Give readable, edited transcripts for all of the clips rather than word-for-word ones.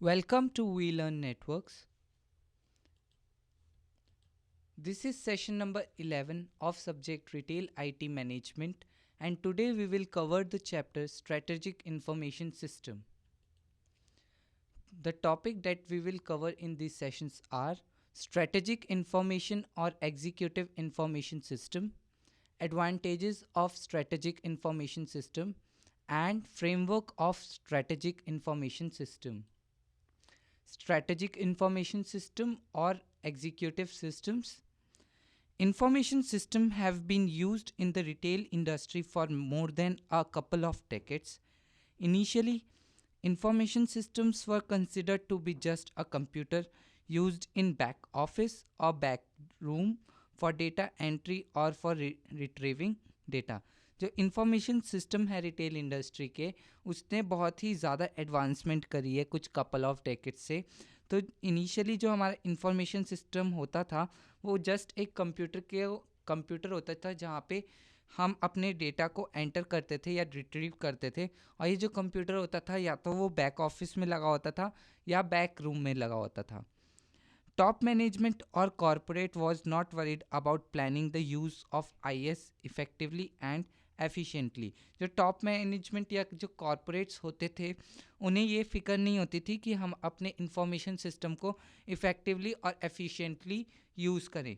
Welcome to We Learn Networks. This is session number 11 of subject Retail IT Management, and today we will cover the chapter Strategic Information System. The topic that we will cover in these sessions are Strategic Information or Executive Information System, Advantages of Strategic Information System, and Framework of Strategic Information System. Strategic Information System or Executive Systems. Information systems have been used in the retail industry for more than a couple of decades. Initially, information systems were considered to be just a computer used in back office or back room for data entry or for retrieving data. जो information system है retail industry के उसने बहुत ही ज़्यादा advancement करी है कुछ couple of decades से। तो इनिशियली जो हमारा इंफॉर्मेशन सिस्टम होता था वो जस्ट एक कंप्यूटर होता था जहाँ पे हम अपने डेटा को एंटर करते थे या रिट्रीव करते थे। और ये जो कंप्यूटर होता था या तो वो बैक ऑफिस में लगा होता था या बैक रूम में लगा होता था। Top management or corporate was not worried about planning the use of IS effectively and efficiently. जो टॉप मैनेजमेंट या जो कॉरपोरेट्स होते थे उन्हें ये फिक्र नहीं होती थी कि हम अपने इंफॉर्मेशन सिस्टम को इफ़ेक्टिवली और एफिशिएंटली यूज़ करें।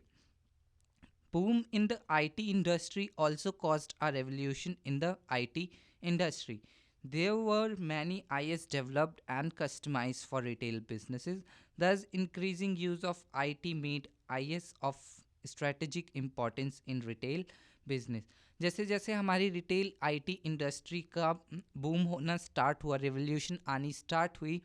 Boom in the IT industry also caused a revolution in the IT industry. There were many IS developed and customized for retail businesses, thus, increasing use of IT made IS of strategic importance in retail business. जैसे जैसे हमारी retail IT industry का boom होना start हुआ, revolution आनी start हुई,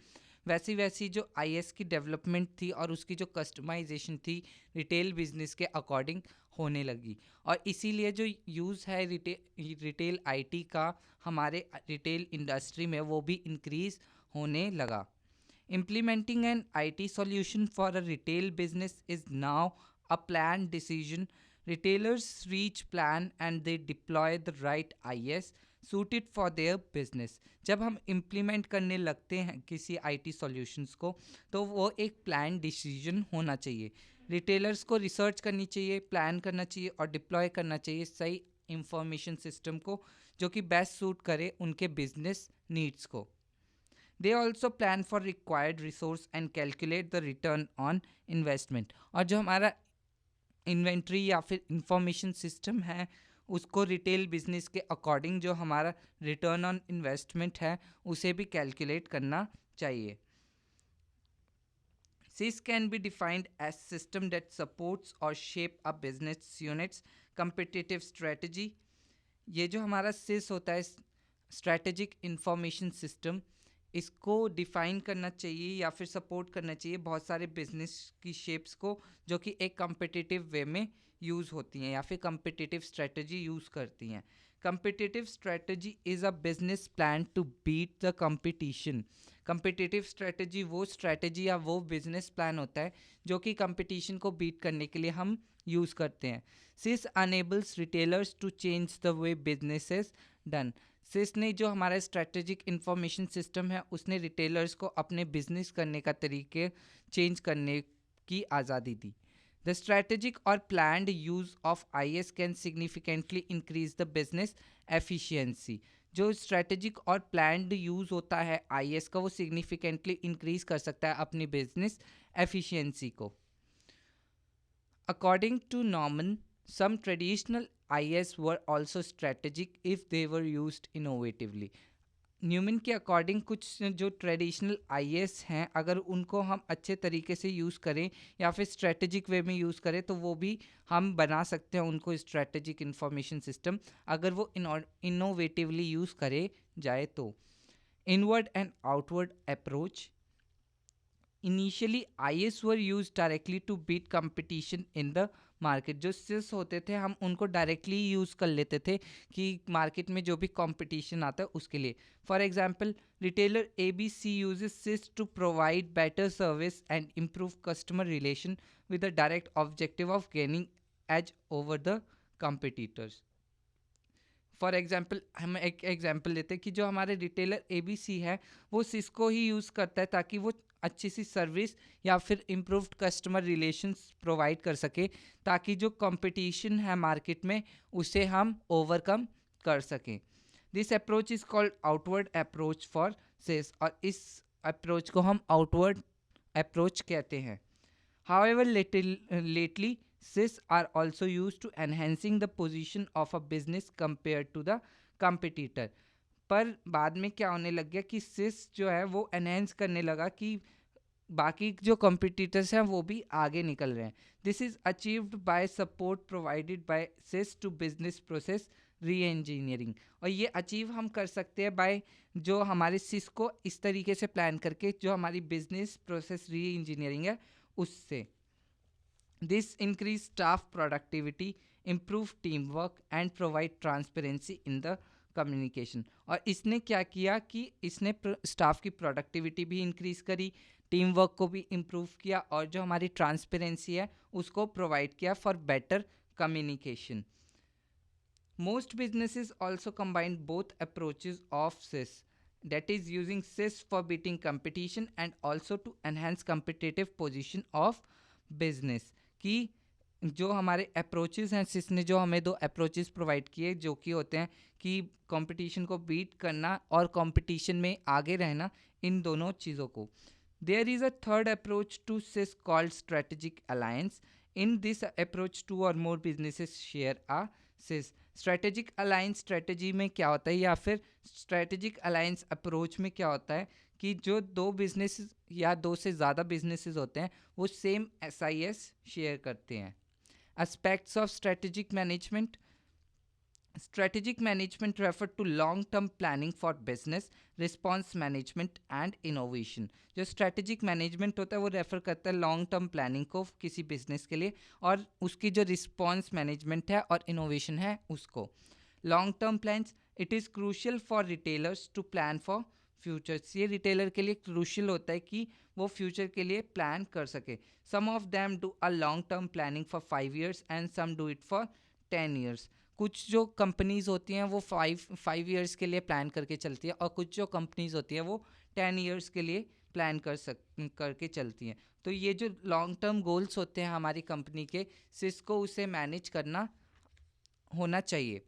वैसी वैसी जो आईएस की डेवलपमेंट थी और उसकी जो कस्टमाइजेशन थी रिटेल बिजनेस के अकॉर्डिंग होने लगी। और इसीलिए जो यूज़ है रिटेल आईटी का हमारे रिटेल इंडस्ट्री में वो भी इंक्रीज़ होने लगा। Implementing an IT solution for a retail business is now a planned decision. Retailers reach plan and they deploy the right IS suited for their business. जब हम implement करने लगते हैं किसी IT solutions को तो वो एक planned decision होना चाहिए। रिटेलर्स को रिसर्च करनी चाहिए, प्लान करना चाहिए और डिप्लॉय करना चाहिए सही इंफॉर्मेशन सिस्टम को जो कि बेस्ट सूट करे उनके बिजनेस नीड्स को। दे also plan for required resource and calculate the return on investment. और जो हमारा इन्वेंट्री या फिर इंफॉर्मेशन सिस्टम है उसको रिटेल बिजनेस के अकॉर्डिंग जो हमारा रिटर्न ऑन इन्वेस्टमेंट है उसे भी कैलकुलेट करना चाहिए। SIS can be defined as system that supports or shape a business unit's competitive strategy. ये जो हमारा SIS होता है स्ट्रैटेजिक इंफॉर्मेशन सिस्टम, इसको डिफ़ाइन करना चाहिए या फिर सपोर्ट करना चाहिए बहुत सारे बिजनेस की शेप्स को जो कि एक कम्पिटिटिव वे में यूज़ होती हैं या फिर कम्पिटिटिव स्ट्रेटजी यूज़ करती हैं। Competitive strategy is a business plan to beat the competition. Competitive strategy वो स्ट्रेटजी या वो बिजनेस प्लान होता है जो कि कंपटीशन को बीट करने के लिए हम यूज़ करते हैं। सिस enables retailers to change the way business is done. सिस ने जो हमारा स्ट्रेटेजिक इंफॉर्मेशन सिस्टम है उसने रिटेलर्स को अपने बिजनेस करने का तरीके चेंज करने की आज़ादी दी। द स्ट्रेटेजिक और planned use of IS can significantly increase the business efficiency. जो स्ट्रेटेजिक और प्लान्ड यूज़ होता है IS का वो सिग्निफिकेंटली इंक्रीज कर सकता है अपनी बिजनेस एफिशिएंसी को। According to Norman, some traditional IS were also strategic if they were used innovatively. Newman के अकॉर्डिंग कुछ जो ट्रेडिशनल आईएएस हैं अगर उनको हम अच्छे तरीके से यूज़ करें या फिर स्ट्रेटेजिक वे में यूज़ करें तो वो भी हम बना सकते हैं उनको स्ट्रेटेजिक इंफॉर्मेशन सिस्टम अगर वो इनोवेटिवली यूज़ करे जाए तो। Inward and outward approach. Initially IS were use directly to beat competition in the market. जो सिस होते थे हम उनको डायरेक्टली यूज़ कर लेते थे कि मार्केट में जो भी कंपटीशन आता है उसके लिए। For example retailer ABC uses SIS to provide better service and improve customer relation with the direct objective of gaining edge over the competitors. For example हम एक एग्जाम्पल लेते हैं कि जो हमारे रिटेलर ABC है वो सिस्को ही यूज़ करता है ताकि वो अच्छी सी सर्विस या फिर इम्प्रूव्ड कस्टमर रिलेशंस प्रोवाइड कर सके, ताकि जो कंपटीशन है मार्केट में उसे हम ओवरकम कर सकें। This approach is called outward approach for sales, और इस अप्रोच को हम आउटवर्ड अप्रोच कहते हैं। However, lately, SIS are also used to enhancing the position of a business compared to the competitor. पर बाद में क्या होने लग गया कि SIS जो है वो एनहेंस करने लगा कि बाकी जो competitors हैं वो भी आगे निकल रहे हैं। This is achieved by support provided by SIS to business process re-engineering। और ये अचीव हम कर सकते हैं बाय जो हमारे SIS को इस तरीके से प्लान करके जो हमारी बिजनेस प्रोसेस री इंजीनियरिंग है उससे। This increase staff productivity, improve teamwork and provide transparency in the communication। और इसने क्या किया कि इसने स्टाफ की प्रोडक्टिविटी भी इंक्रीज करी, टीम वर्क को भी इम्प्रूव किया, और जो हमारी ट्रांसपेरेंसी है उसको प्रोवाइड किया for better communication. Most businesses also combine both approaches of SIS, that is using SIS for beating competition and also to enhance competitive position of business। कि जो हमारे अप्रोचेस हैं, सिस ने जो हमें दो अप्रोचेस प्रोवाइड किए जो कि होते हैं कि कंपटीशन को बीट करना और कंपटीशन में आगे रहना, इन दोनों चीज़ों को। There is a third approach to SIS called strategic alliance. In this approach two or more businesses share a SIS. Strategic alliance strategy में क्या होता है या फिर स्ट्रेटेजिक अलायंस अप्रोच में क्या होता है कि जो दो बिजनेस या दो से ज़्यादा बिजनेसेस होते हैं वो सेम SIS शेयर करते हैं। Aspects of strategic management. Strategic management refer to long-term planning for business, response management and innovation। जो strategic management होता है वो रेफर करता है लॉन्ग टर्म प्लानिंग को किसी बिजनेस के लिए, और उसकी जो रिस्पॉन्स मैनेजमेंट है और इनोवेशन है उसको। Long term plans, it is crucial for retailers to plan for futures. ये रिटेलर के लिए क्रूशियल होता है कि वो फ्यूचर के लिए प्लान कर सके। Some of them do a long term planning for 5 years and some do it for 10 years। कुछ जो कंपनीज होती हैं वो 5 years के लिए प्लान करके चलती है, और कुछ जो कंपनीज होती हैं वो 10 years के लिए प्लान करके चलती हैं। तो ये जो लॉन्ग टर्म गोल्स होते हैं हमारी कंपनी के, सिस को उसे मैनेज करना होना चाहिए।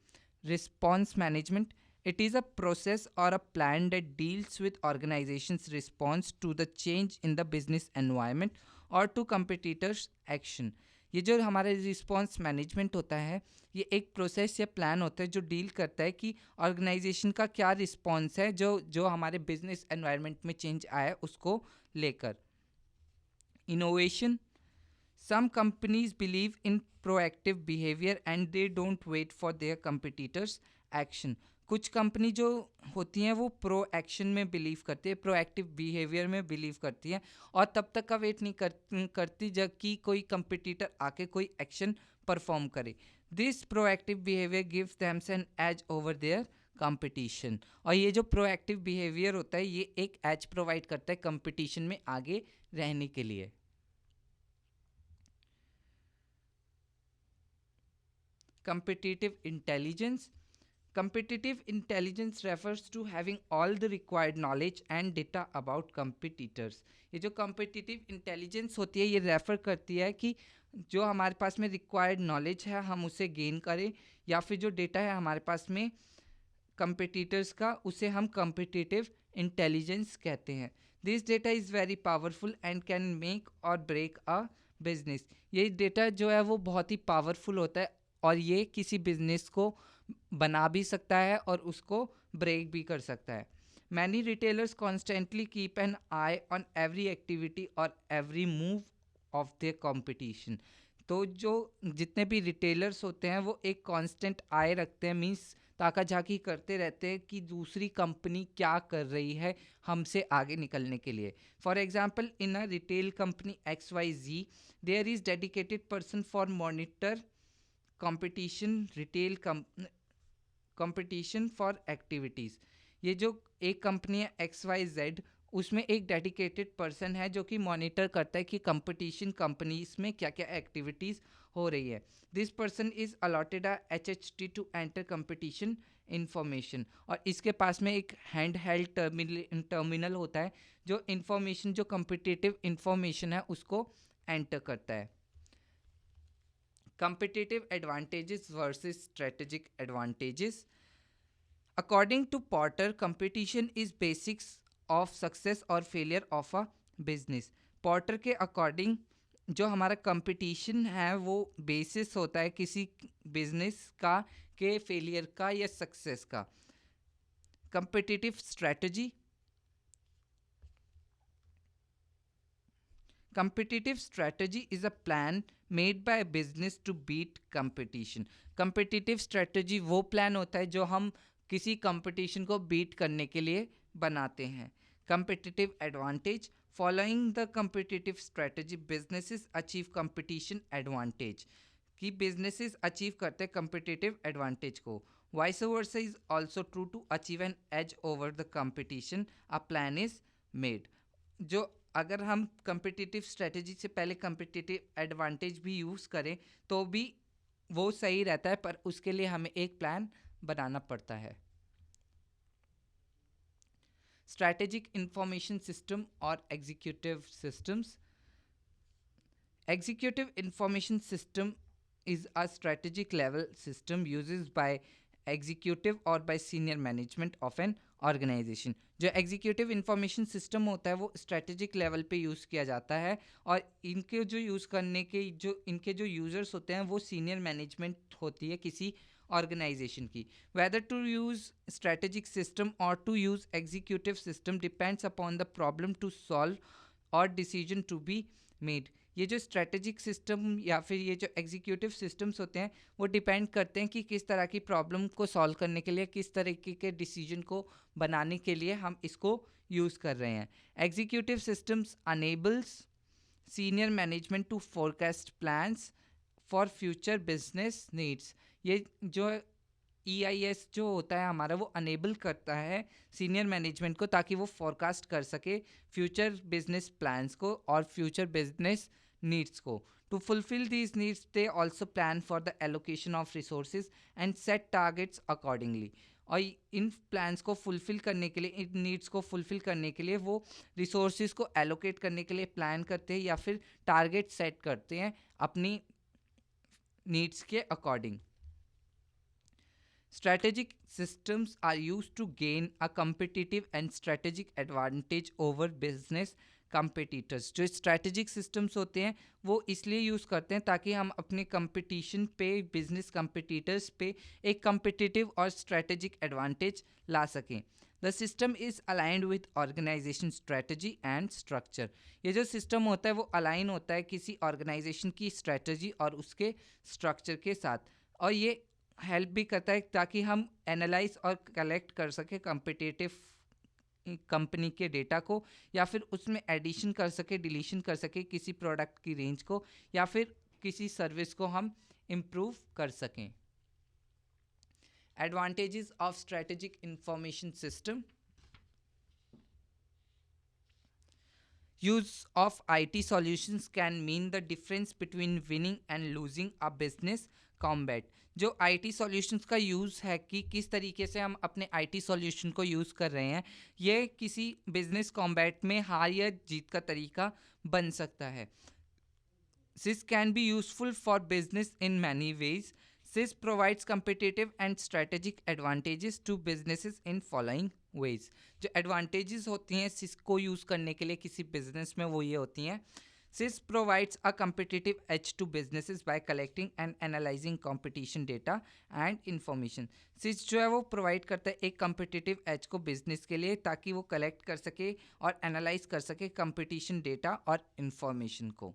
Response management, it is a process और a plan that deals with organisations response to the change in the business environment और टू कंपिटिटर्स एक्शन। ये जो हमारा रिस्पॉन्स मैनेजमेंट होता है ये एक प्रोसेस या प्लान होता है जो डील करता है कि ऑर्गेनाइजेशन का क्या रिस्पॉन्स है जो जो हमारे बिजनेस एनवायरनमेंट में चेंज आया है उसको लेकर। Innovation, some companies believe in proactive behavior and they don't wait for their competitors action। कुछ कंपनी जो होती हैं वो प्रो एक्शन में बिलीव करती है, प्रोएक्टिव बिहेवियर में बिलीव करती है, और तब तक का वेट नहीं करती जब कि कोई कंपिटिटर आके कोई एक्शन परफॉर्म करे। This proactive behaviour gives them an edge over their competition. और ये जो प्रोएक्टिव बिहेवियर होता है ये एक एज प्रोवाइड करता है कंपटीशन में आगे रहने के लिए। Competitive intelligence. Competitive intelligence refers to having all the required knowledge and data about competitors। ये जो competitive intelligence होती है ये रेफर करती है कि जो हमारे पास में रिक्वायर्ड नॉलेज है हम उसे गेन करें, या फिर जो डेटा है हमारे पास में कंपिटिटर्स का उसे हम competitive intelligence कहते हैं। This data is very powerful and can make और ब्रेक अ बिजनेस। ये डेटा जो है वो बहुत ही पावरफुल होता है और ये किसी बिजनेस को बना भी सकता है और उसको ब्रेक भी कर सकता है। Many retailers constantly keep an eye on every activity और every move of their competition. तो जो जितने भी रिटेलर्स होते हैं वो एक कांस्टेंट आई रखते हैं, मीन्स ताका झाकी करते रहते हैं कि दूसरी कंपनी क्या कर रही है हमसे आगे निकलने के लिए। For example in a retail company XYZ there is dedicated person for monitor competition retail competition for activities. ये जो एक कंपनी है XYZ उसमें एक डेडिकेटेड पर्सन है जो कि मॉनिटर करता है कि कंपटीशन कंपनीज में क्या क्या एक्टिविटीज़ हो रही है। This person is allotted a HHT to enter competition information. और इसके पास में एक हैंड हेल्ड टर्मिनल होता है जो इंफॉर्मेशन, जो कम्पिटिटिव इंफॉर्मेशन है उसको एंटर करता है. Competitive advantages versus strategic advantages. According to Porter, competition is basics of success or failure of a business. Porter के अकॉर्डिंग जो हमारा कंपटीशन है वो बेसिस होता है किसी बिजनेस का, के फेलियर का या सक्सेस का. Competitive strategy. Competitive strategy is a plan made by a business to beat competition. Competitive strategy वो plan होता है जो हम किसी competition को beat करने के लिए बनाते हैं. Competitive advantage. Following the competitive strategy, businesses achieve competition advantage. कि businesses achieve करते हैं competitive advantage को. Vice versa is also true. To achieve an edge over the competition, a plan is made. जो अगर हम कम्पिटिटिव स्ट्रेटजी से पहले competitive advantage भी यूज़ करें तो भी वो सही रहता है, पर उसके लिए हमें एक प्लान बनाना पड़ता है. स्ट्रैटेजिक इंफॉर्मेशन सिस्टम और executive systems. Executive Information System is a strategic level system used by executive or by senior management of an organization. जो executive information system होता है वो strategic level पे use किया जाता है और इनके जो use करने के जो इनके जो users होते हैं वो senior management होती है किसी organization की. Whether to use strategic system or to use executive system depends upon the problem to solve or decision to be made. ये जो स्ट्रेटेजिक सिस्टम या फिर ये जो एग्जीक्यूटिव सिस्टम्स होते हैं वो डिपेंड करते हैं कि किस तरह की प्रॉब्लम को सॉल्व करने के लिए, किस तरीके के डिसीजन को बनाने के लिए हम इसको यूज़ कर रहे हैं. Executive systems enables senior management to forecast plans for future business needs. ये जो EIS जो होता है हमारा वो अनेबल करता है सीनियर मैनेजमेंट को ताकि वो फोरकास्ट कर सके फ्यूचर बिजनेस प्लान्स को और फ्यूचर बिजनेस नीड्स को. To fulfil these needs they also plan for the allocation of resources and set targets accordingly. और इन प्लान्स को फुलफिल करने के लिए, इन नीड्स को फुलफिल करने के लिए वो रिसोर्सेज को एलोकेट करने के लिए प्लान करते हैं या फिर टारगेट सेट करते हैं अपनी नीड्स के according. Strategic systems are used to gain a competitive and strategic advantage over business competitors. जो strategic systems होते हैं वो इसलिए यूज़ करते हैं ताकि हम अपने competition पे, business competitors पे एक competitive और strategic advantage ला सकें. The system is aligned with organization strategy and structure. ये जो system होता है वो align होता है किसी organization की strategy और उसके structure के साथ, और ये हेल्प भी करता है ताकि हम एनालाइज और कलेक्ट कर सके कम्पिटिटिव कंपनी के डेटा को, या फिर उसमें एडिशन कर सके, डिलीशन कर सके किसी प्रोडक्ट की रेंज को, या फिर किसी सर्विस को हम इम्प्रूव कर सकें. Advantages of strategic information system. Use of IT solutions can mean the difference between winning and losing a business combat. जो IT solutions का यूज़ है कि किस तरीके से हम अपने IT solution को यूज़ कर रहे हैं, ये किसी business combat में हार या जीत का तरीका बन सकता है. This can be useful for business in many ways. This provides competitive and strategic advantages to businesses in following ways. जो advantages होती हैं SIS को यूज़ करने के लिए किसी business में वो ये होती हैं. SIS provides a competitive edge to businesses by collecting and analyzing competition data and information. SIS जो है वो provide करता है एक competitive edge को business के लिए ताकि वो collect कर सके और analyze कर सके competition data और information को.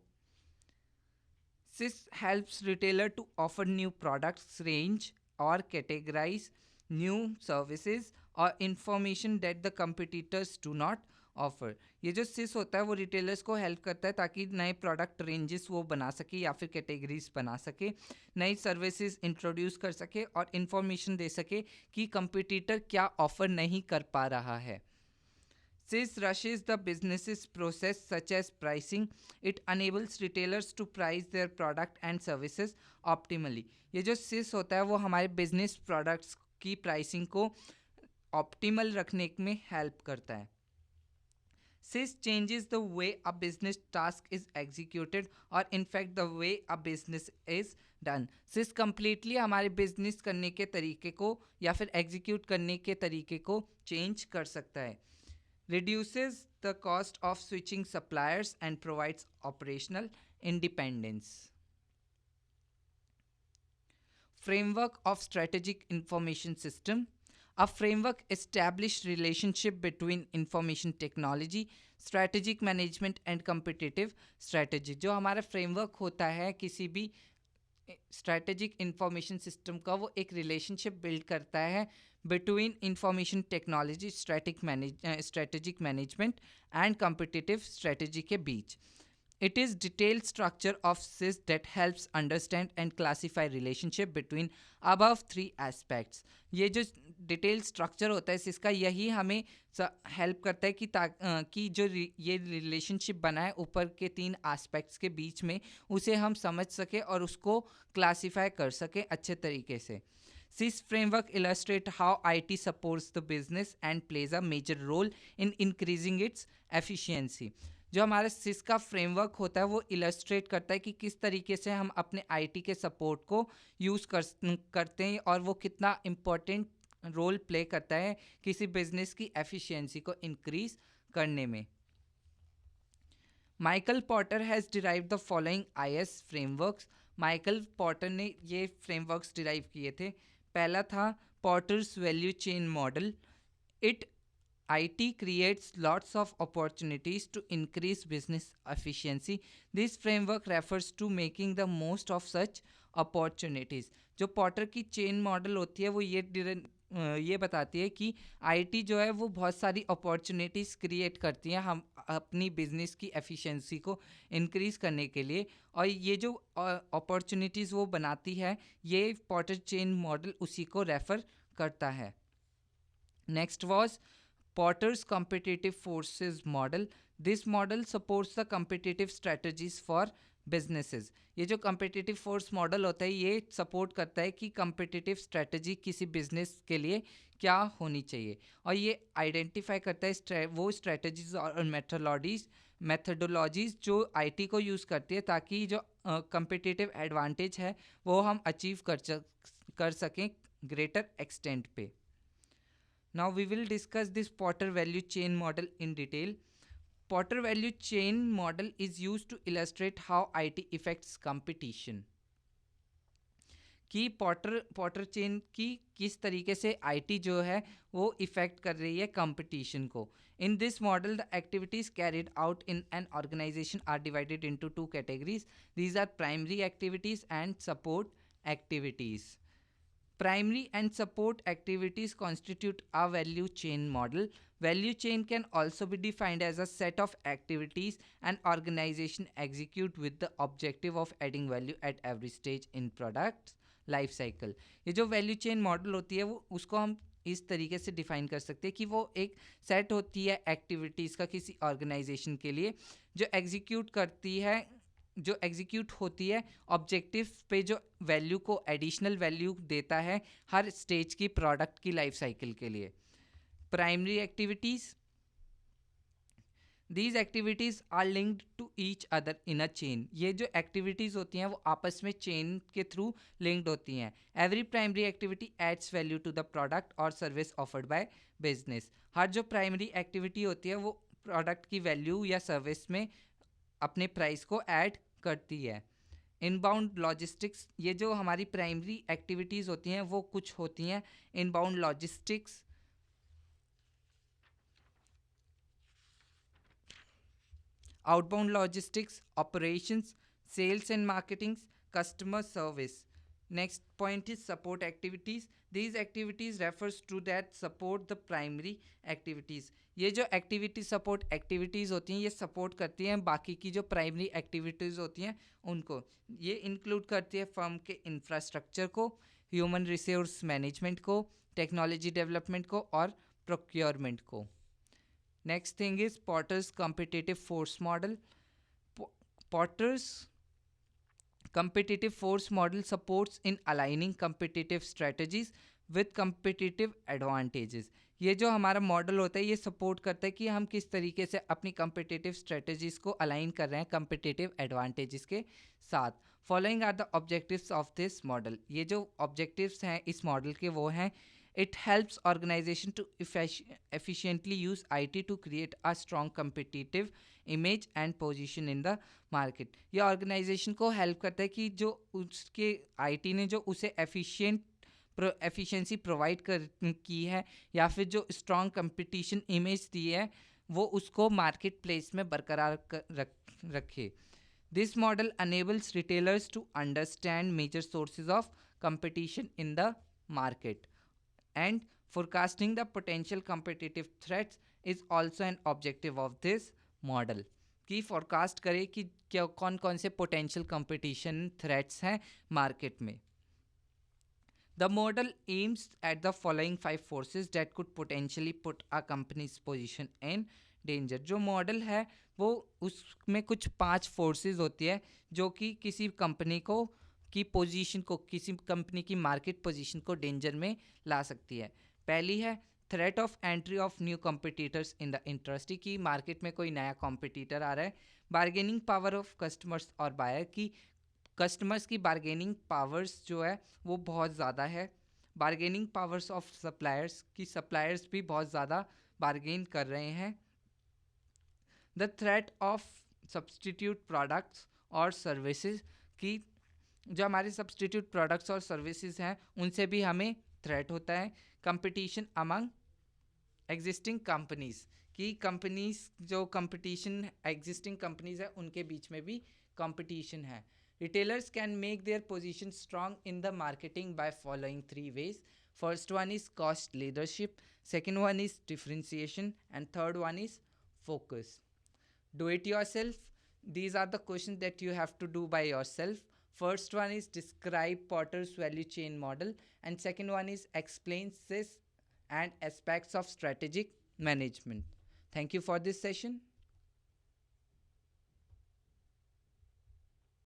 SIS helps retailer to offer new products range or categorize new services or information that the competitors do not offer. ये जो SIS होता है वो रिटेलर्स को हेल्प करता है ताकि नए प्रोडक्ट रेंजेस वो बना सके या फिर कैटेगरीज बना सके, नई सर्विसेज इंट्रोड्यूस कर सके और इन्फॉर्मेशन दे सके कि कंपटीटर क्या ऑफर नहीं कर पा रहा है. SIS rushes the business's process such as pricing. It enables retailers to price their product and services optimally. ये जो SIS होता है वो हमारे बिजनेस प्रोडक्ट्स की प्राइसिंग को ऑप्टिमल रखने में हेल्प करता है. SIS changes the way a business task is executed or in fact the way a business is done. SIS completely हमारे बिजनेस करने के तरीके को या फिर एग्जीक्यूट करने के तरीके को चेंज कर सकता है. Reduces the cost of switching suppliers and provides operational independence. Framework of strategic information system. A framework established relationship between information technology, strategic management and competitive strategy. जो हमारा framework होता है किसी भी strategic information system का, वो एक relationship build करता है between information technology, strategic management and competitive strategy के बीच. It is detailed structure of SIS that helps understand and classify relationship between above three aspects. ये जो डिटेल स्ट्रक्चर होता है SIS का, यही हमें हेल्प करता है कि जो ये रिलेशनशिप बना है ऊपर के 3 एस्पेक्ट्स के बीच में, उसे हम समझ सके और उसको क्लासीफाई कर सके अच्छे तरीके से. SIS framework illustrate how IT supports the business and plays a major role in increasing its efficiency. जो हमारा SIS का फ्रेमवर्क होता है वो इलस्ट्रेट करता है कि किस तरीके से हम अपने IT के सपोर्ट को यूज़ करते हैं और वो कितना इम्पोर्टेंट रोल प्ले करता है किसी बिजनेस की एफिशिएंसी को इंक्रीज करने में. Michael Porter has derive the following IS frameworks. Michael Porter ने ये फ्रेमवर्क्स डिराइव किए थे. पहला था Porter's value chain model. It IT creates lots of opportunities to increase business efficiency. This framework refers to making the most of such opportunities. जो Potter की chain model होती है वो ये बताती है कि IT जो है वो बहुत सारी अपॉर्चुनिटीज़ क्रिएट करती हैं हम अपनी बिजनेस की एफिशिएंसी को इंक्रीज़ करने के लिए, और ये जो अपॉर्चुनिटीज़ वो बनाती है ये पॉटर चेन मॉडल उसी को रेफ़र करता है. Next was Potter's competitive forces model. This model supports the competitive strategies for businesses. ये जो competitive force model होता है ये support करता है कि competitive strategy किसी business के लिए क्या होनी चाहिए, और ये identify करता है वो strategies और methodologies जो IT को use करती है ताकि जो competitive advantage है वो हम achieve कर सकें greater extent पे. Now we will discuss this Potter value chain model in detail. Potter value chain model is used to illustrate how IT affects competition. कि पॉटर चेन की किस तरीके से IT जो है वो इफेक्ट कर रही है कंपटीशन को. In this model, the activities carried out in an organization are divided into 2 categories. These are primary activities and support activities. Primary and support activities constitute a value chain model. Value chain can also be defined as a set of activities an organization execute with the objective of adding value at every stage in product's life cycle. ये जो value chain model होती है वो उसको हम इस तरीके से डिफाइन कर सकते हैं कि वो एक सेट होती है एक्टिविटीज़ का किसी ऑर्गेनाइजेशन के लिए जो एग्जीक्यूट होती है ऑब्जेक्टिव पे जो वैल्यू को एडिशनल वैल्यू देता है हर स्टेज की प्रोडक्ट की लाइफ साइकिल के लिए. Primary activities. These activities are linked to each other in a chain. ये जो एक्टिविटीज़ होती हैं वो आपस में चेन के थ्रू लिंक्ड होती हैं. Every primary activity adds value to the product और सर्विस ऑफर्ड बाय बिजनेस. हर जो प्राइमरी एक्टिविटी होती है वो प्रोडक्ट की वैल्यू या सर्विस में अपने प्राइस को ऐड करती है. Inbound logistics. ये जो हमारी प्राइमरी एक्टिविटीज़ होती हैं वो कुछ होती हैं. Inbound logistics, outbound logistics, operations, sales and marketing, customer service. Next point is support activities. These activities refers to that support the primary activities. ये जो एक्टिविटी सपोर्ट एक्टिविटीज़ होती हैं ये सपोर्ट करती हैं बाकी की जो प्राइमरी एक्टिविटीज़ होती हैं उनको. ये इंक्लूड करती है फर्म के इंफ्रास्ट्रक्चर को, ह्यूमन रिसोर्स मैनेजमेंट को, टेक्नोलॉजी डेवलपमेंट को और प्रोक्योरमेंट को. Next thing is Porter's competitive force model. Porter's competitive force model supports in aligning competitive strategies with competitive advantages। ये जो हमारा मॉडल होता है ये सपोर्ट करता है कि हम किस तरीके से अपनी competitive strategies को अलाइन कर रहे हैं competitive advantages के साथ। Following are the objectives of this model. ये जो ऑब्जेक्टिव्स हैं इस मॉडल के वो हैं: it helps organization to efficiently use IT to create a strong competitive image and position in the market। ये ऑर्गेनाइजेशन को हेल्प करता है कि जो उसके IT ने जो उसे एफिशिएंसी प्रोवाइड कर की है या फिर जो स्ट्रॉन्ग कंपटीशन इमेज दी है वो उसको मार्केट प्लेस में बरकरार रखे। This model enables retailers to understand major sources of competition in the market, and forecasting the potential competitive threats is also an objective of this model। कि forecast करे कि क्या कौन कौन से potential competition threats हैं market में। The model aims at the following 5 forces that could potentially put a company's position in danger। जो मॉडल है वो उसमें कुछ 5 फोर्सेस होती है जो कि किसी कंपनी को की पोजीशन को, किसी कंपनी की मार्केट पोजीशन को डेंजर में ला सकती है। पहली है threat of entry of new competitors in the industry, की मार्केट में कोई नया कॉम्पिटिटर आ रहा है। बार्गेनिंग पावर ऑफ कस्टमर्स और बायर, की कस्टमर्स की बार्गेनिंग पावर्स जो है वो बहुत ज़्यादा है। बार्गेनिंग पावर्स ऑफ सप्लायर्स, की सप्लायर्स भी बहुत ज़्यादा बार्गेन कर रहे हैं। The threat of substitute products और सर्विसेज, की जो हमारे सब्सटीट्यूट प्रोडक्ट्स और सर्विसेज हैं उनसे भी हमें थ्रेट होता है। कंपटीशन अमंग एग्जिस्टिंग कंपनीज, की कंपनीज जो कंपटीशन एग्जिस्टिंग कंपनीज है उनके बीच में भी कंपटीशन है। Retailers can make their position strong in the marketing by following 3 ways. First one is cost leadership, second one is differentiation, and third one is focus. Do it yourself. These are the questions that you have to do by yourself. First one is describe Porter's value chain model, and second one is explain this and aspects of strategic management. Thank you for this session.